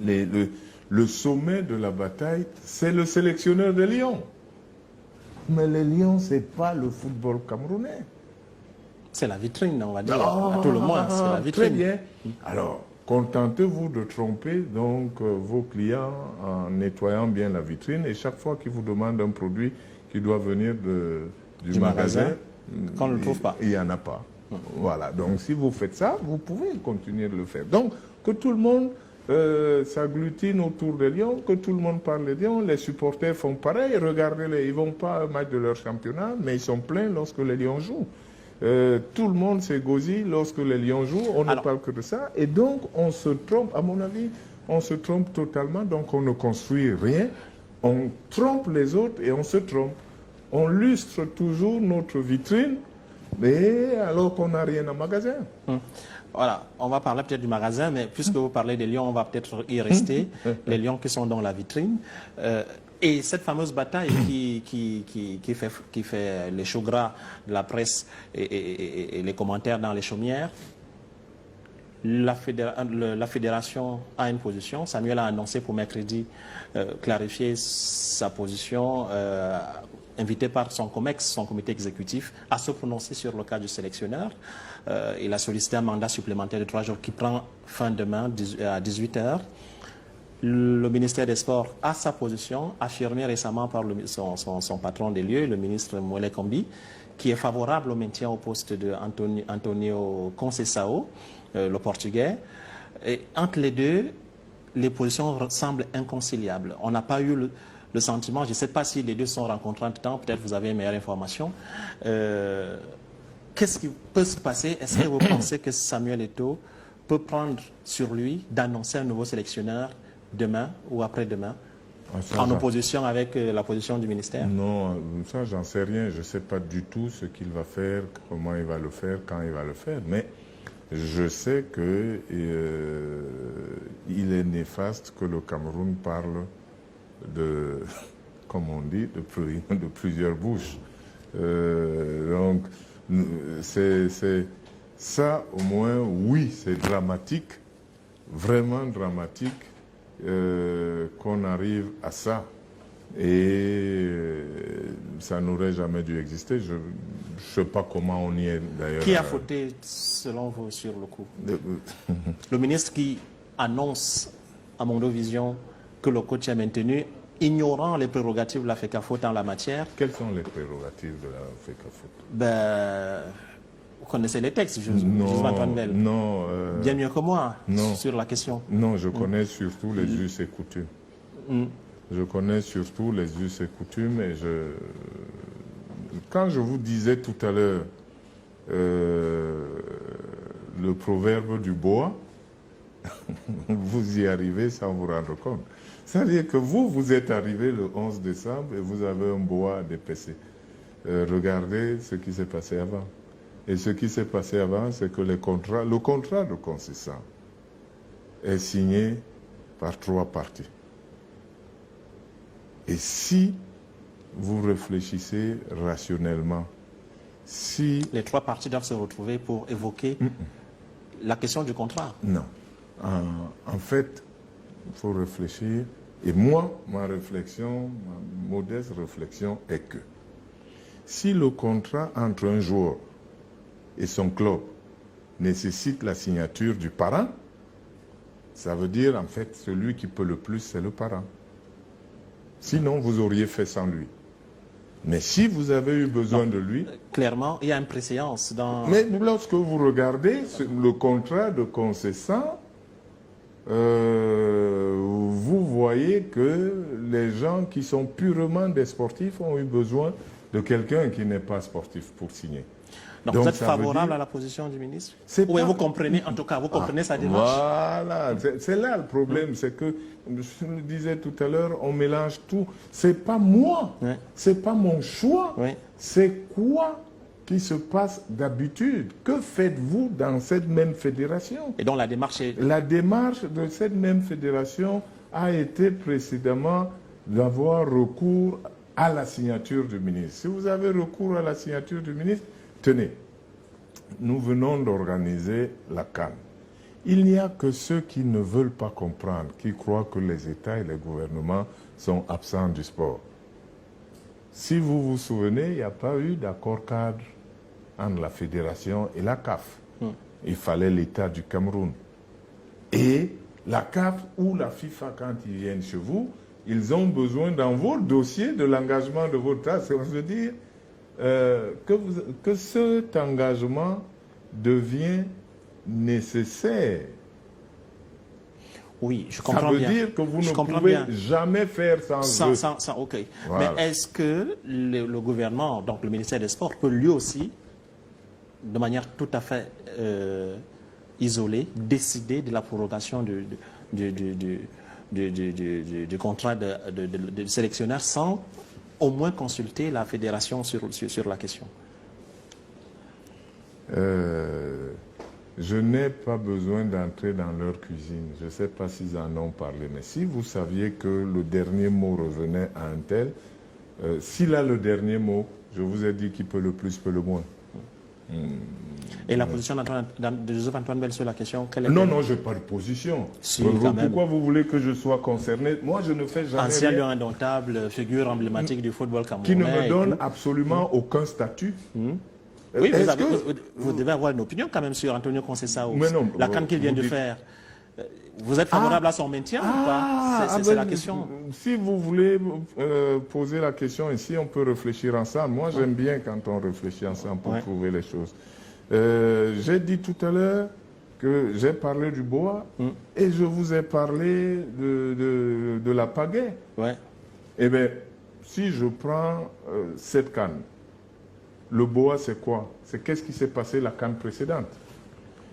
le sommet de la bataille, c'est le sélectionneur de Lyon. Mais les Lions, ce n'est pas le football camerounais. C'est la vitrine, on va dire, à tout le moins, c'est la vitrine. Très bien. Alors, contentez-vous de tromper donc vos clients en nettoyant bien la vitrine et chaque fois qu'ils vous demandent un produit qui doit venir du magasin, qu'on ne le trouve pas. Il n'y en a pas. Voilà, donc si vous faites ça, vous pouvez continuer de le faire. Donc, que tout le monde s'agglutine autour des Lions, que tout le monde parle des Lions, les supporters font pareil, regardez-les, ils ne vont pas au match de leur championnat, mais ils sont pleins lorsque les Lions jouent. Tout le monde s'égosille lorsque les Lions jouent, on ne parle que de ça, et donc on se trompe, à mon avis, on se trompe totalement, donc on ne construit rien, on trompe les autres et on se trompe. On lustre toujours notre vitrine, mais alors qu'on n'a rien en magasin. Voilà, on va parler peut-être du magasin, mais puisque vous parlez des Lions, on va peut-être y rester, les Lions qui sont dans la vitrine. Et cette fameuse bataille qui fait les choux gras de la presse et les commentaires dans les chaumières, la fédération a une position. Samuel a annoncé pour mercredi clarifier sa position, invité par son COMEX, son comité exécutif, à se prononcer sur le cas du sélectionneur. Il a sollicité un mandat supplémentaire de 3 jours qui prend fin demain à 18 h. Le ministère des Sports a sa position, affirmée récemment par son patron des lieux, le ministre Moele Kombi, qui est favorable au maintien au poste de Antonio Conceição, le Portugais. Et entre les deux, les positions semblent inconciliables. On n'a pas eu le sentiment, je ne sais pas si les deux se sont rencontrés entre-temps, peut-être vous avez une meilleure information. Qu'est-ce qui peut se passer? Est-ce que vous pensez que Samuel Eto'o peut prendre sur lui d'annoncer un nouveau sélectionneur demain ou après-demain, en opposition avec la position du ministère? Non, ça j'en sais rien. Je ne sais pas du tout ce qu'il va faire, comment il va le faire, quand il va le faire. Mais je sais que il est néfaste que le Cameroun parle de, comme on dit, de plusieurs bouches. Donc, c'est ça au moins, oui, c'est dramatique, vraiment dramatique. Qu'on arrive à ça et ça n'aurait jamais dû exister. Je ne sais pas comment on y est d'ailleurs. Qui a fauté selon vous sur le coup? Le ministre qui annonce à Mondovision que le coach est maintenu, ignorant les prérogatives de la FECAFOOT en la matière. Quelles sont les prérogatives de la FECAFOOT? Vous connaissez les textes, Antoine Bell? Non. Bien mieux que moi sur la question. Non, je connais surtout les us et coutumes. Je connais surtout les us et coutumes et quand je vous disais tout à l'heure le proverbe du bois, vous y arrivez sans vous rendre compte. C'est-à-dire que vous êtes arrivé le 11 décembre et vous avez un bois à dépecer. Regardez ce qui s'est passé avant. Et ce qui s'est passé avant, c'est que le contrat de concession est signé par 3 parties. Et si vous réfléchissez rationnellement, si... Les 3 parties doivent se retrouver pour évoquer la question du contrat. Non. En fait, il faut réfléchir. Et moi, ma modeste réflexion est que si le contrat entre un joueur et son club nécessite la signature du parent, ça veut dire en fait celui qui peut le plus, c'est le parent. Sinon, vous auriez fait sans lui. Mais si vous avez eu besoin de lui... Clairement, il y a une préséance dans... Mais lorsque vous regardez le contrat de concession, vous voyez que les gens qui sont purement des sportifs ont eu besoin de quelqu'un qui n'est pas sportif pour signer. Donc vous êtes favorable à la position du ministre? Oui, vous comprenez, en tout cas, vous comprenez sa démarche? Voilà, c'est là le problème, c'est que, je le disais tout à l'heure, on mélange tout. C'est pas moi, c'est pas mon choix, c'est quoi qui se passe d'habitude? Que faites-vous dans cette même fédération? Et donc la démarche est... La démarche de cette même fédération a été précédemment d'avoir recours à la signature du ministre. Si vous avez recours à la signature du ministre, tenez, nous venons d'organiser la CAN. Il n'y a que ceux qui ne veulent pas comprendre, qui croient que les États et les gouvernements sont absents du sport. Si vous vous souvenez, il n'y a pas eu d'accord cadre entre la fédération et la CAF. Il fallait l'État du Cameroun. Et la CAF ou la FIFA, quand ils viennent chez vous, ils ont besoin dans vos dossiers de l'engagement de votre État. Ça veut dire que cet engagement devient nécessaire. Oui, je comprends bien. Ça veut dire que vous ne pouvez jamais faire sans eux. OK. Voilà. Mais est-ce que le gouvernement, donc le ministère des Sports, peut lui aussi, de manière tout à fait isolée, décider de la prorogation du contrat de sélectionneur sans au moins consulter la fédération sur la question? Je n'ai pas besoin d'entrer dans leur cuisine. Je ne sais pas s'ils en ont parlé. Mais si vous saviez que le dernier mot revenait à un tel, s'il a le dernier mot, je vous ai dit qu'il peut le plus, peut le moins. Et la position de Joseph-Antoine Bell sur la question, quelle est? Non, je n'ai pas de position. Si, pourquoi vous voulez que je sois concerné? Moi, je ne fais jamais ancien rien. lion indomptable, figure emblématique du football camerounais. Qui ne me donne absolument aucun statut. Oui, vous devez avoir une opinion quand même sur Antonio Conceição. Mais non, la CAN qu'il vient de faire. Vous êtes favorable à son maintien ou pas? C'est la question. Si vous voulez poser la question ici, on peut réfléchir ensemble. Moi, j'aime bien quand on réfléchit ensemble pour trouver les choses. J'ai dit tout à l'heure que j'ai parlé du boa et je vous ai parlé de la pagaie. Eh bien, si je prends cette canne, le boa, c'est quoi? C'est qu'est-ce qui s'est passé la canne précédente?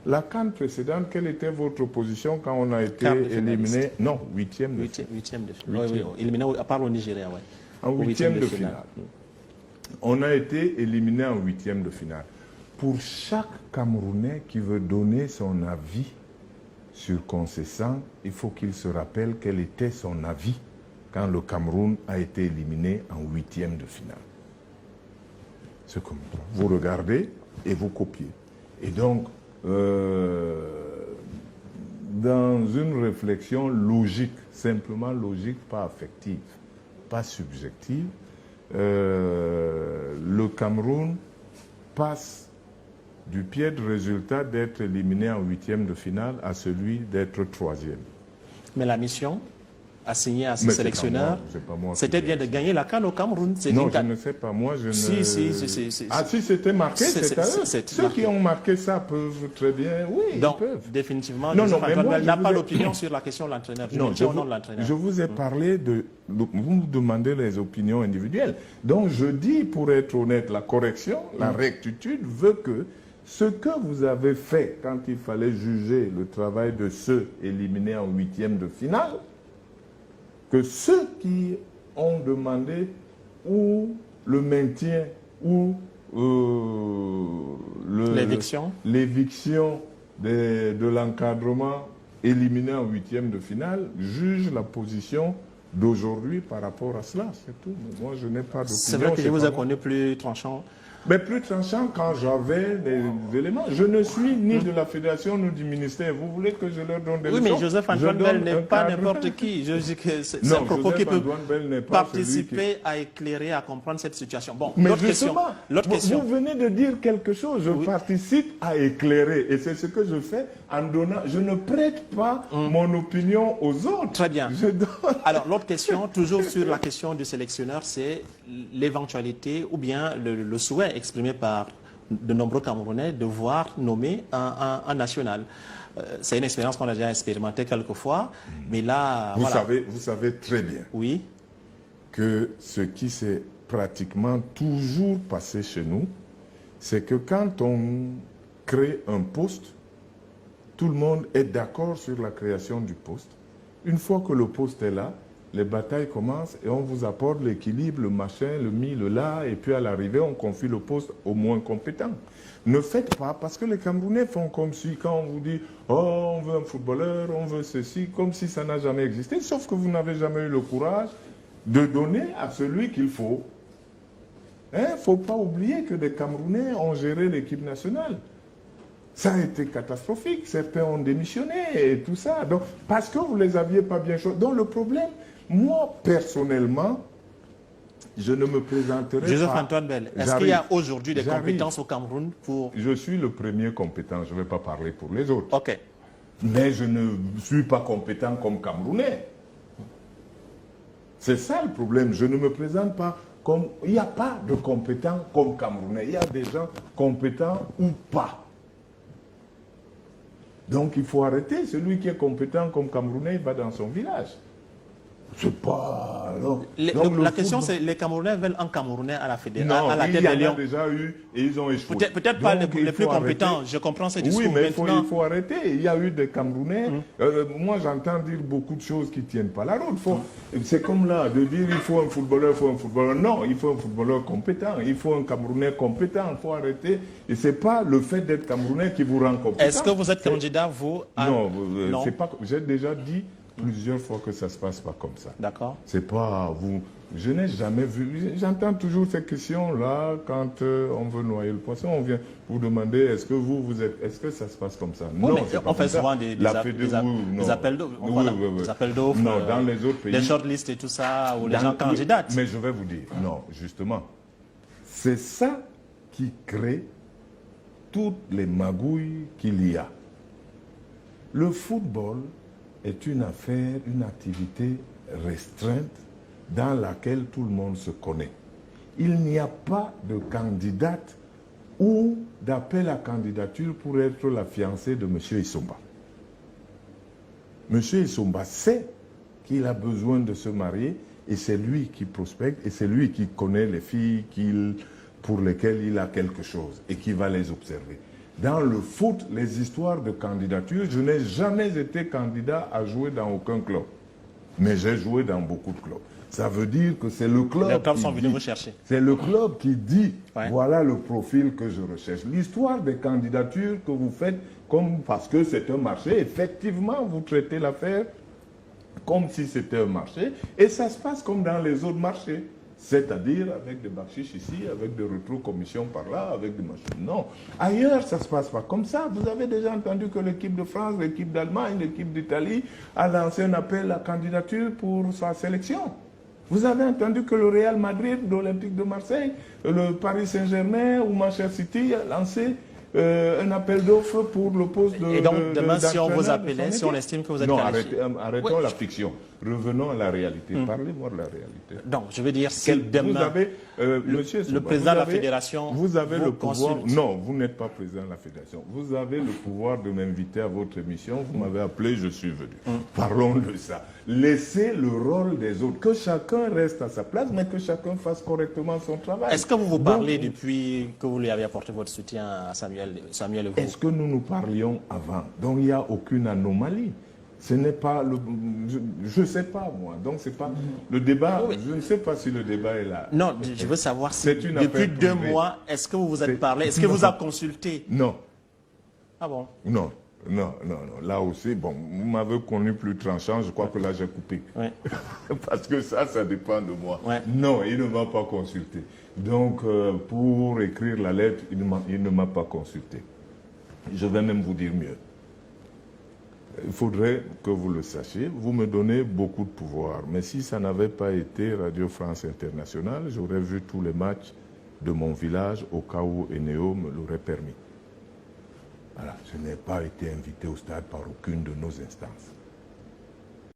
La CAN précédente, quelle était votre position quand on a été éliminé? Non, huitième de finale. Oui, éliminé à part au Nigeria, oui. En huitième de finale. On a été éliminé en huitième de finale. Pour chaque Camerounais qui veut donner son avis sur Conceição, il faut qu'il se rappelle quel était son avis quand le Cameroun a été éliminé en huitième de finale. C'est comme ça. Vous regardez et vous copiez. Et donc, dans une réflexion logique, simplement logique, pas affective, pas subjective, le Cameroun passe du pied de résultat d'être éliminé en huitième de finale à celui d'être troisième. Mais la mission assignée à ce sélectionneur, c'était bien de gagner la CAN au Cameroun. Non, je ne sais pas. Moi, je ne... si c'était marqué, c'est à eux. Ceux qui ont marqué ça peuvent très bien... Oui, donc, ils peuvent. Définitivement, Joseph-Antoine n'a pas l'opinion sur la question de l'entraîneur. Je vous ai parlé de... Vous me demandez les opinions individuelles. Donc, je dis, pour être honnête, la correction, la rectitude veut que ce que vous avez fait quand il fallait juger le travail de ceux éliminés en huitième de finale, que ceux qui ont demandé ou le maintien ou l'éviction de l'encadrement éliminé en huitième de finale jugent la position d'aujourd'hui par rapport à cela. C'est tout. Moi, je n'ai pas d'opinion. C'est vrai que je vous ai connu plus tranchant. Mais plus tranchant quand j'avais des éléments. Je ne suis ni de la fédération ni du ministère. Vous voulez que je leur donne des leçons? Oui, mais Joseph-Antoine Bell n'est pas n'importe qui. Je dis que c'est un propos qui peut participer à éclairer, à comprendre cette situation. Bon, l'autre question. Vous venez de dire quelque chose. Je participe à éclairer. Et c'est ce que je fais en donnant. Je ne prête pas mon opinion aux autres. Très bien. Alors, l'autre question, toujours sur la question du sélectionneur, c'est l'éventualité ou bien le souhait exprimé par de nombreux Camerounais de voir nommer un national. C'est une expérience qu'on a déjà expérimentée quelques fois, mais là... Vous savez très bien que ce qui s'est pratiquement toujours passé chez nous, c'est que quand on crée un poste, tout le monde est d'accord sur la création du poste. Une fois que le poste est là, les batailles commencent et on vous apporte l'équilibre, le machin, le mi, le là, et puis à l'arrivée, on confie le poste au moins compétent. Ne faites pas, parce que les Camerounais font comme si, quand on vous dit « Oh, on veut un footballeur, on veut ceci », comme si ça n'a jamais existé, sauf que vous n'avez jamais eu le courage de donner à celui qu'il faut. Il ne faut pas oublier que des Camerounais ont géré l'équipe nationale. Ça a été catastrophique. Certains ont démissionné et tout ça. Donc, parce que vous ne les aviez pas bien choisis. Donc le problème, moi, personnellement, je ne me présenterai pas. Joseph-Antoine Bell, est-ce qu'il y a aujourd'hui des compétences au Cameroun pour... Je suis le premier compétent, je ne vais pas parler pour les autres. Ok. Mais je ne suis pas compétent comme Camerounais. C'est ça le problème. Je ne me présente pas comme... Il n'y a pas de compétents comme Camerounais. Il y a des gens compétents ou pas. Donc il faut arrêter. Celui qui est compétent comme Camerounais, il va dans son village. C'est pas... la question, c'est les Camerounais veulent un Camerounais à la fédération, à la tête des des Lions. Déjà eu et ils ont échoué. Peut-être pas les plus compétents, je comprends ces discours. Oui, mais il faut arrêter. Il y a eu des Camerounais. Moi, j'entends dire beaucoup de choses qui ne tiennent pas la route. C'est comme là, de dire il faut un footballeur, Non, il faut un footballeur compétent. Il faut un Camerounais compétent. Il faut arrêter. Et ce n'est pas le fait d'être Camerounais qui vous rend compétent. Est-ce que vous êtes candidat, vous Non, c'est pas... J'ai déjà dit plusieurs fois que ça ne se passe pas comme ça. D'accord. C'est pas vous. Je n'ai jamais vu. J'entends toujours ces questions-là quand on veut noyer le poisson. On vient vous demander est-ce que vous êtes. Est-ce que ça se passe comme ça? Oui, Non, mais on fait souvent des appels d'offres. Voilà, des appels d'offres. Non, dans les autres pays. Des shortlists et tout ça, où les gens candidatent. Mais je vais vous dire, non, justement. C'est ça qui crée toutes les magouilles qu'il y a. Le football est une affaire, une activité restreinte dans laquelle tout le monde se connaît. Il n'y a pas de candidate ou d'appel à candidature pour être la fiancée de M. Issomba. M. Issomba sait qu'il a besoin de se marier et c'est lui qui prospecte et c'est lui qui connaît les filles pour lesquelles il a quelque chose et qui va les observer. Dans le foot, les histoires de candidature, je n'ai jamais été candidat à jouer dans aucun club. Mais j'ai joué dans beaucoup de clubs. Ça veut dire que c'est le club. Les clubs sont venus vous chercher. C'est le club qui dit, voilà le profil que je recherche. L'histoire des candidatures que vous faites, parce que c'est un marché, effectivement, vous traitez l'affaire comme si c'était un marché. Et ça se passe comme dans les autres marchés. C'est-à-dire avec des bakchiches ici, avec des rétro-commissions par là, avec des machines. Non. Ailleurs, ça ne se passe pas comme ça. Vous avez déjà entendu que l'équipe de France, l'équipe d'Allemagne, l'équipe d'Italie a lancé un appel à candidature pour sa sélection. Vous avez entendu que le Real Madrid, l'Olympique de Marseille, le Paris Saint-Germain ou Manchester City a lancé un appel d'offres pour le poste de... Et donc, demain, si on vous appelait, si on estime que vous êtes qualifié... Non, arrêtons la fiction. Revenons à la réalité. Parlez-moi de la réalité. Donc, je veux dire, si demain, vous avez, monsieur le président de la fédération... Vous avez le pouvoir... consulte. Non, vous n'êtes pas président de la fédération. Vous avez le pouvoir de m'inviter à votre émission. Vous m'avez appelé, je suis venu. Parlons de ça. Laissez le rôle des autres. Que chacun reste à sa place, mais que chacun fasse correctement son travail. Est-ce que vous parlez depuis que vous lui avez apporté votre soutien à Samuel Evou? Est-ce que nous nous parlions avant? Donc, il n'y a aucune anomalie. Ce n'est pas le... Je ne sais pas, moi. Donc, c'est pas... Le débat, je ne sais pas si le débat est là. Non, je veux savoir si depuis 2 mois, est-ce que vous vous êtes parlé? Est-ce que vous a consulté? Non. Ah bon? Non. Non. Là aussi, bon, vous m'avez connu plus tranchant, je crois que là, j'ai coupé. Oui. Parce que ça dépend de moi. Ouais. Non, il ne m'a pas consulté. Donc, pour écrire la lettre, il ne m'a pas consulté. Je vais même vous dire mieux. Il faudrait que vous le sachiez. Vous me donnez beaucoup de pouvoir. Mais si ça n'avait pas été Radio France Internationale, j'aurais vu tous les matchs de mon village au cas où Eneo me l'aurait permis. Voilà. Je n'ai pas été invité au stade par aucune de nos instances.